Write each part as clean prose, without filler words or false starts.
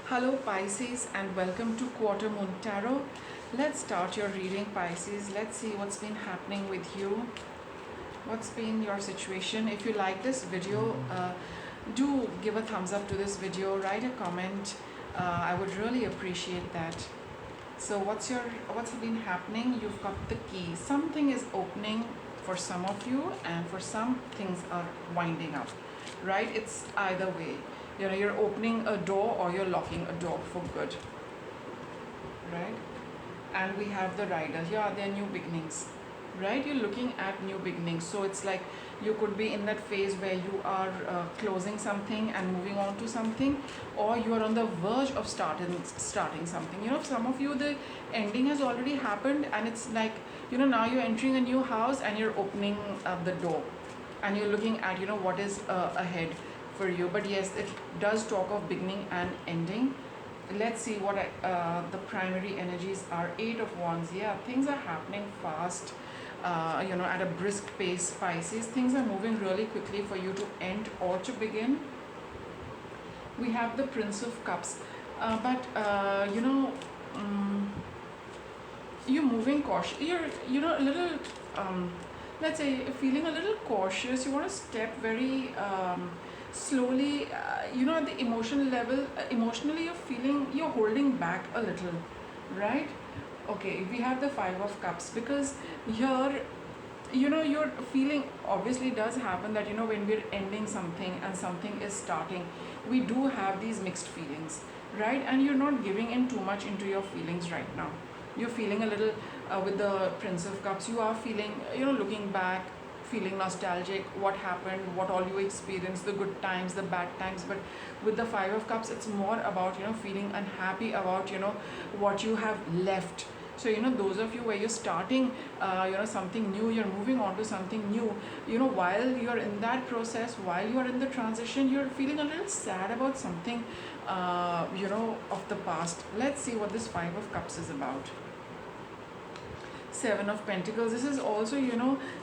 Hello Pisces and welcome to Quarter Moon Tarot. Let's start your reading, Pisces. Let's see what's been happening with you. What's been your situation? If you like this video, do give a thumbs up to this video, write a comment. I would really appreciate that. So what's been happening? You've got the key. Something is opening for some of you and for some things are winding up. Right? It's either way. You're opening a door or you're locking a door for good. Right? And we have the rider. Yeah, they're new beginnings. Right? You're looking at new beginnings. So it's like you could be in that phase where you are closing something and moving on to something, or you are on the verge of starting something. Some of you, the ending has already happened and it's like, now you're entering a new house and you're opening the door and you're looking at, what is ahead for you. But yes, it does talk of beginning and ending. Let's see what the primary energies are. 8 of Wands. Yeah, things are happening fast, at a brisk pace, Pisces. Things are moving really quickly for you to end or to begin. We have the Prince of Cups, but you're moving cautious. You're a little, let's say, feeling a little cautious. You want to step very slowly. At the emotional level, emotionally you're feeling you're holding back a little, right? Okay, we have the 5 of Cups, because here, you're feeling, obviously it does happen that when we're ending something and something is starting, we do have these mixed feelings, right? And you're not giving in too much into your feelings right now. You're feeling a little, with the Prince of Cups, you are feeling, looking back, feeling nostalgic, what happened, what all you experienced, the good times, the bad times. But with the 5 of Cups, it's more about feeling unhappy about what you have left. So those of you where you're starting something new, you're moving on to something new, while you're in that process, while you're in the transition, you're feeling a little sad about something of the past. Let's see what this 5 of Cups is about. 7 of Pentacles. This is also,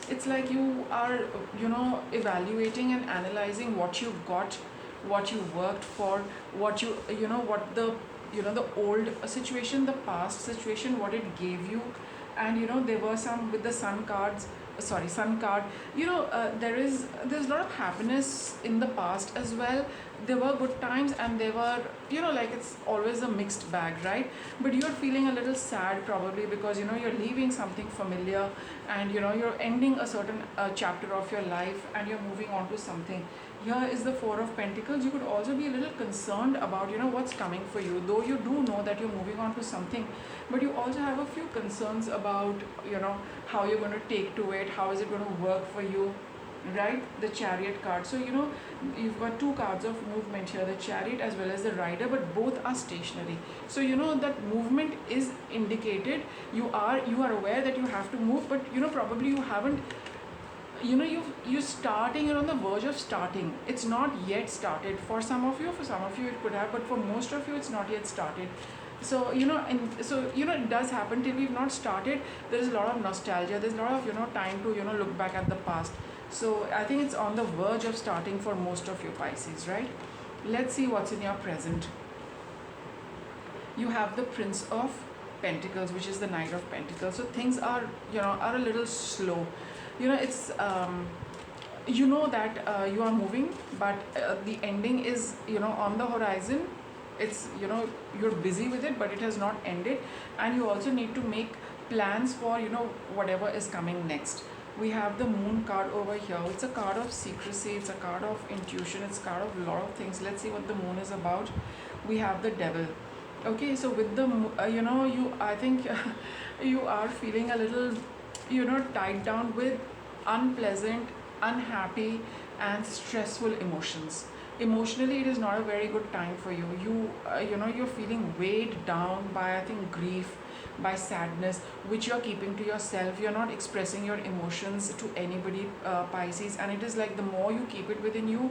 it's like you are, evaluating and analyzing what you got, what you worked for, what what the, the old situation, the past situation, what it gave you. And there were some with the sun cards, sun card, there's a lot of happiness in the past as well. There were good times and there were, like, it's always a mixed bag, right? But you're feeling a little sad probably because you're leaving something familiar, and you're ending a certain chapter of your life and you're moving on to something. Here is the 4 of Pentacles. You could also be a little concerned about what's coming for you, though you do know that you're moving on to something, but you also have a few concerns about how you're going to take to it, how is it going to work for you, right? The Chariot card. So you've got 2 cards of movement here, the Chariot as well as the Rider, but both are stationary. So that movement is indicated. You are aware that you have to move, but probably you haven't, you're starting, you're on the verge of starting. It's not yet started. For some of you it could have, but for most of you it's not yet started. So it does happen. Till we've not started, there is a lot of nostalgia, there's a lot of time to look back at the past. So I think it's on the verge of starting for most of you, Pisces, right? Let's see what's in your present. You have the Prince of Pentacles, which is the Knight of Pentacles. So things are a little slow. It's that you are moving, but the ending is on the horizon. It's you're busy with it, but it has not ended, and you also need to make plans for whatever is coming next. We have the Moon card over here. It's a card of secrecy, it's a card of intuition, it's a card of a lot of things. Let's see what the Moon is about. We have the Devil. Okay, so with the I think you are feeling a little tied down with unpleasant, unhappy and stressful emotions. Emotionally, it is not a very good time for you. You're feeling weighed down by, I think, grief. by sadness, which you're keeping to yourself. You're not expressing your emotions to anybody, Pisces, and it is like the more you keep it within you,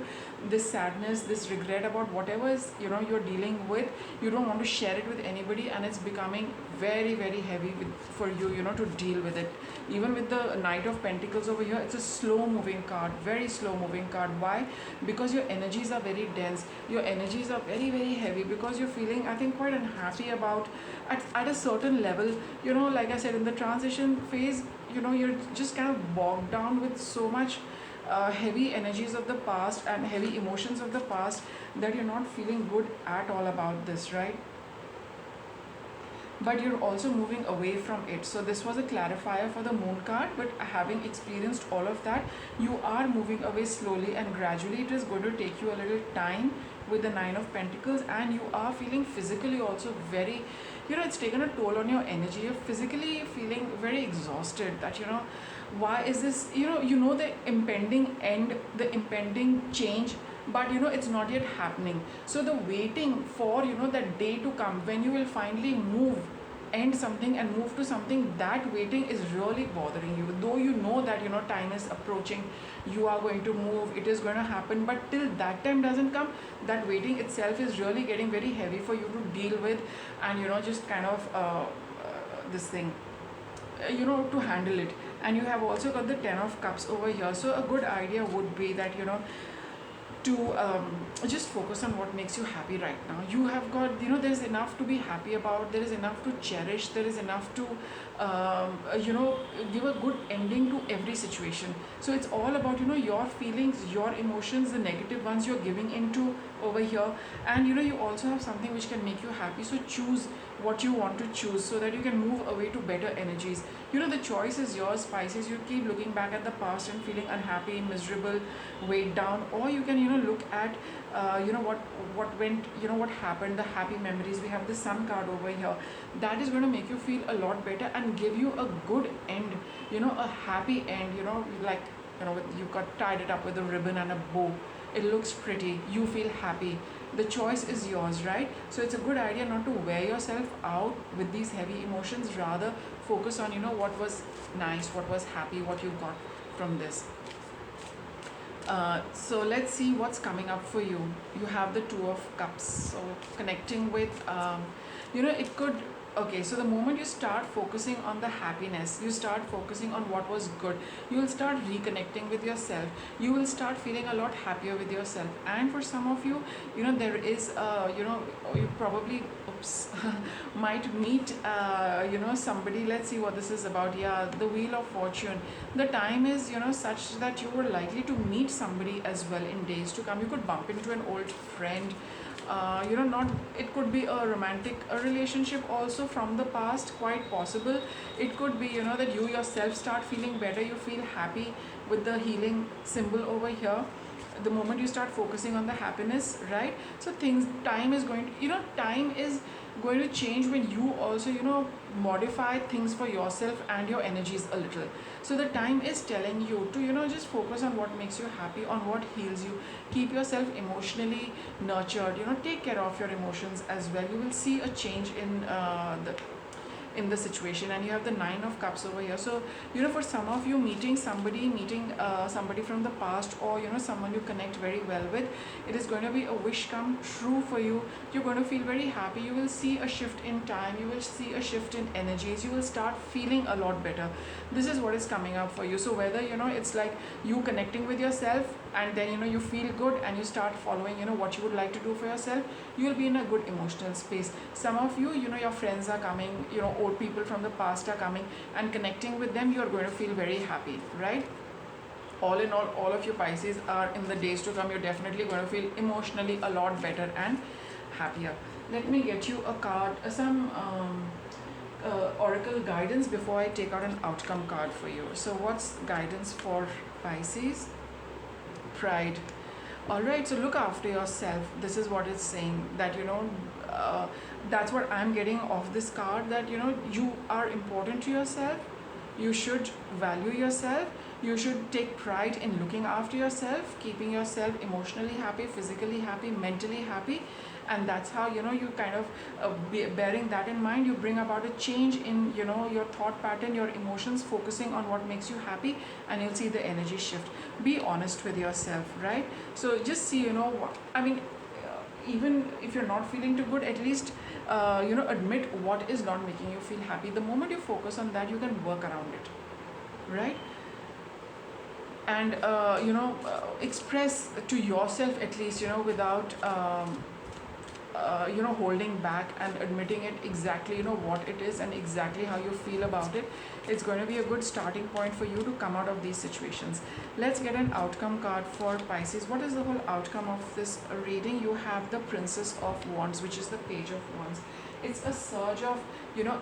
this sadness, this regret about whatever is, you're dealing with, you don't want to share it with anybody, and it's becoming very, very heavy for you, to deal with it. Even with the Knight of Pentacles over here, it's a slow moving card, very slow moving card. Why? Because your energies are very dense, your energies are very, very heavy, because you're feeling, I think, quite unhappy about at a certain level, like I said, in the transition phase, you're just kind of bogged down with so much heavy energies of the past and heavy emotions of the past, that you're not feeling good at all about this, right? But you're also moving away from it. So this was a clarifier for the moon card, but having experienced all of that, you are moving away slowly and gradually. It is going to take you a little time with the Nine of Pentacles, and you are feeling physically also very, it's taken a toll on your energy. You're physically feeling very exhausted, that why is this, the impending end, the impending change, but it's not yet happening. So the waiting for, that day to come when you will finally end something and move to something, that waiting is really bothering you. Though that time is approaching, you are going to move, it is going to happen, but till that time doesn't come, that waiting itself is really getting very heavy for you to deal with, and just kind of this thing, to handle it. And you have also got the Ten of Cups over here. So a good idea would be that to just focus on what makes you happy right now. You have got, there's enough to be happy about, there is enough to cherish, there is enough to give a good ending to every situation. So it's all about your feelings, your emotions, the negative ones you're giving into over here. And you also have something which can make you happy. So choose what you want to choose, so that you can move away to better energies. The choice is yours, Pisces. You keep looking back at the past and feeling unhappy, miserable, weighed down, or you can look at what went, what happened, the happy memories. We have the Sun card over here. That is going to make you feel a lot better and give you a good end, a happy end, like you got tied it up with a ribbon and a bow. It looks pretty, you feel happy. The choice is yours, right? So it's a good idea not to wear yourself out with these heavy emotions. Rather focus on what was nice, what was happy, what you got from this. So let's see what's coming up for you. You have the Two of Cups. So connecting with it could, okay, so the moment you start focusing on the happiness, you start focusing on what was good, you will start reconnecting with yourself, you will start feeling a lot happier with yourself. And for some of you, there is you probably might meet somebody. Let's see what this is about. Yeah, the Wheel of Fortune. The time is such that you were likely to meet somebody as well in days to come. You could bump into an old friend, not, it could be a romantic relationship also from the past, quite possible. It could be that you yourself start feeling better, you feel happy with the healing symbol over here, the moment you start focusing on the happiness, right? So time is going to change when you also modify things for yourself and your energies a little. So the time is telling you to just focus on what makes you happy, on what heals you. Keep yourself emotionally nurtured, take care of your emotions as well. You will see a change in the situation. And you have the Nine of Cups over here. So for some of you, meeting somebody from the past, or someone you connect very well with, it is going to be a wish come true for you. You're going to feel very happy. You will see a shift in time, you will see a shift in energies, you will start feeling a lot better. This is what is coming up for you. So whether it's like you connecting with yourself, and then you feel good and you start following what you would like to do for yourself, you will be in a good emotional space. Some of you, your friends are coming, old people from the past are coming, and connecting with them, you are going to feel very happy, right? All in all of you Pisces are, in the days to come, you're definitely going to feel emotionally a lot better and happier. Let me get you a card, some oracle guidance before I take out an outcome card for you. So what's guidance for Pisces? Pride. All right, so look after yourself. This is what it's saying, that that's what I'm getting off this card, that you are important to yourself. You should value yourself. You should take pride in looking after yourself, keeping yourself emotionally happy, physically happy, mentally happy. And that's how, you kind of bearing that in mind, you bring about a change in, your thought pattern, your emotions, focusing on what makes you happy, and you'll see the energy shift. Be honest with yourself, right? So just see, I mean, even if you're not feeling too good, at least admit what is not making you feel happy. The moment you focus on that, you can work around it, right? And express to yourself, at least, without holding back, and admitting it exactly, what it is and exactly how you feel about it. It's going to be a good starting point for you to come out of these situations. Let's get an outcome card for Pisces. What is the whole outcome of this reading? You have the Princess of Wands, which is the Page of Wands. It's a surge of,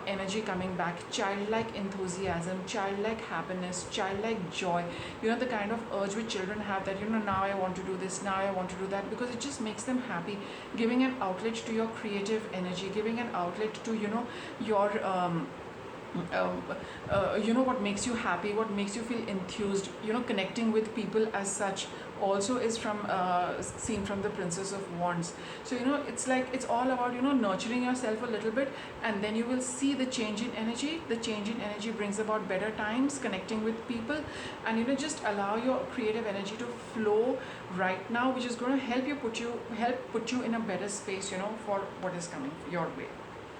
energy coming back, childlike enthusiasm, childlike happiness, childlike joy. The kind of urge which children have, that, now I want to do this, now I want to do that, because it just makes them happy. Giving an outlet to your creative energy, giving an outlet to, your what makes you happy, what makes you feel enthused, connecting with people as such, also is from seen from the Princess of Wands. So, it's like, it's all about, nurturing yourself a little bit, and then you will see the change in energy. The change in energy brings about better times, connecting with people, and, just allow your creative energy to flow right now, which is going to help put you in a better space, for what is coming your way.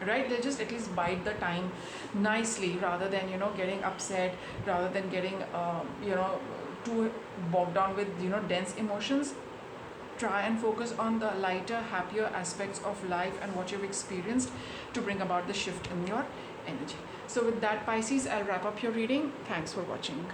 Right? They'll just at least bide the time nicely, rather than, getting upset, rather than getting too bogged down with, dense emotions. Try and focus on the lighter, happier aspects of life and what you've experienced, to bring about the shift in your energy. So with that, Pisces, I'll wrap up your reading. Thanks for watching.